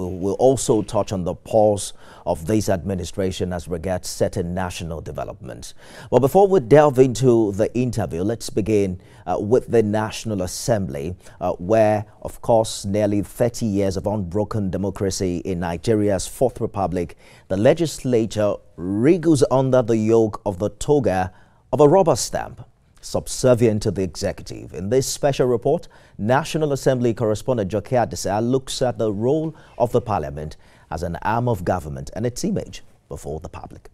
We'll also touch on the pulse of this administration as regards certain national developments. Well, before we delve into the interview, let's begin with the National Assembly, where, of course, nearly 30 years of unbroken democracy in Nigeria's Fourth Republic, the legislature wriggles under the yoke of the toga of a rubber stamp, subservient to the executive. In this special report, National Assembly correspondent Joke Adisa looks at the role of the parliament as an arm of government and its image before the public.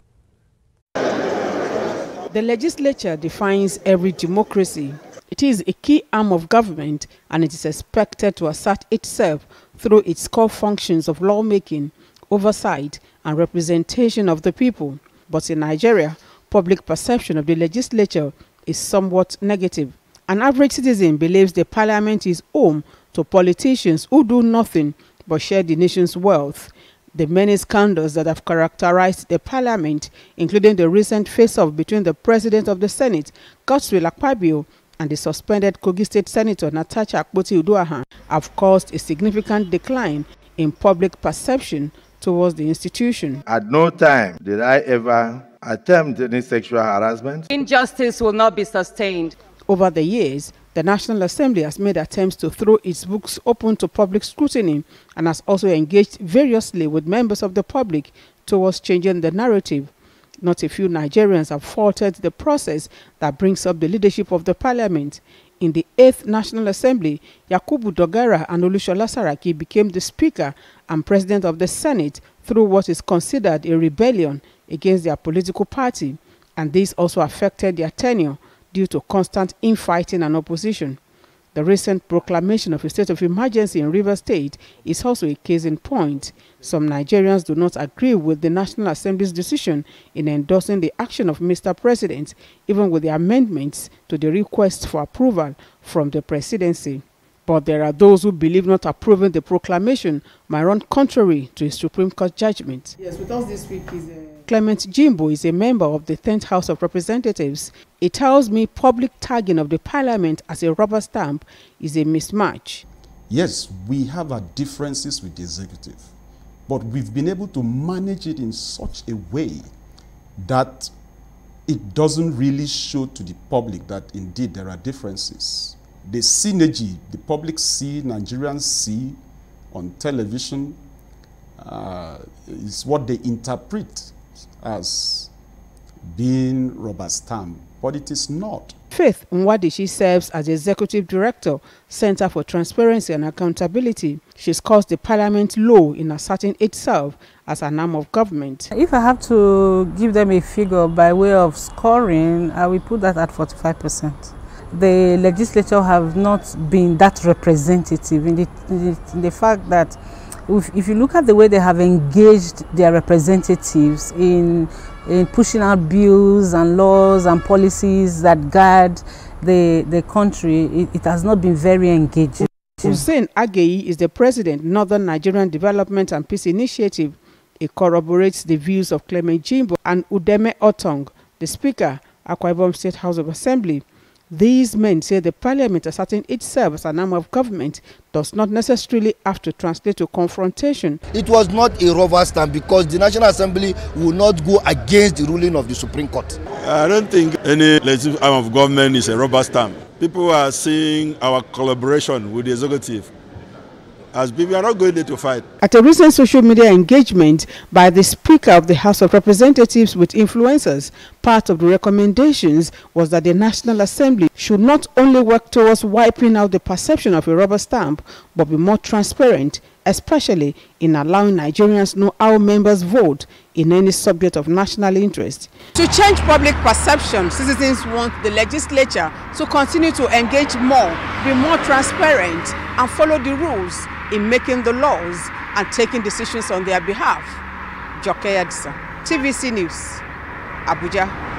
The legislature defines every democracy. It is a key arm of government and it is expected to assert itself through its core functions of lawmaking, oversight and representation of the people. But in Nigeria, public perception of the legislature is somewhat negative. An average citizen believes the parliament is home to politicians who do nothing but share the nation's wealth. The many scandals that have characterized the parliament, including the recent face-off between the president of the Senate, Godswill Akpabio, and the suspended Kogi State Senator Natasha Akpoti-Uduaghan, have caused a significant decline in public perception towards the institution. At no time did I ever attempt any sexual harassment. Injustice will not be sustained. Over the years, the National Assembly has made attempts to throw its books open to public scrutiny and has also engaged variously with members of the public towards changing the narrative. Not a few Nigerians have faulted the process that brings up the leadership of the parliament. In the 8th National Assembly, Yakubu Dogara and Olushola Saraki became the Speaker and President of the Senate through what is considered a rebellion against their political party, and this also affected their tenure due to constant infighting and opposition. The recent proclamation of a state of emergency in Rivers State is also a case in point. Some Nigerians do not agree with the National Assembly's decision in endorsing the action of Mr. President, even with the amendments to the request for approval from the presidency. But there are those who believe not approving the proclamation might run contrary to a Supreme Court judgment. Yes, with us this week is Clement Jimbo is a member of the 10th House of Representatives. He tells me public tagging of the parliament as a rubber stamp is a mismatch. Yes, we have our differences with the executive, but we've been able to manage it in such a way that it doesn't really show to the public that indeed there are differences. The synergy the public see, Nigerians see on television is what they interpret as being rubber stamp, but it is not. Faith Nwadishi serves as Executive Director, Center for Transparency and Accountability. She scores the parliament low in asserting itself as an arm of government. If I have to give them a figure by way of scoring, I will put that at 45%. The legislature have not been that representative in the fact that if you look at the way they have engaged their representatives in pushing out bills and laws and policies that guide the country, it has not been very engaging. Hussein Ageyi is the president, Northern Nigerian Development and Peace Initiative. He corroborates the views of Clement Jimbo and Udeme Otong, the Speaker, Akwa Ibom State House of Assembly. These men say the parliament asserting itself as an arm of government does not necessarily have to translate to confrontation. It was not a rubber stamp because the National Assembly will not go against the ruling of the Supreme Court. I don't think any legislative arm of government is a rubber stamp. People are seeing our collaboration with the executive as we are not going there to fight. At a recent social media engagement by the Speaker of the House of Representatives with influencers, part of the recommendations was that the National Assembly should not only work towards wiping out the perception of a rubber stamp, but be more transparent, especially in allowing Nigerians know how members vote in any subject of national interest. To change public perception, citizens want the legislature to continue to engage more, be more transparent, and follow the rules in making the laws and taking decisions on their behalf. Joke Adisa, TVC News, Abuja.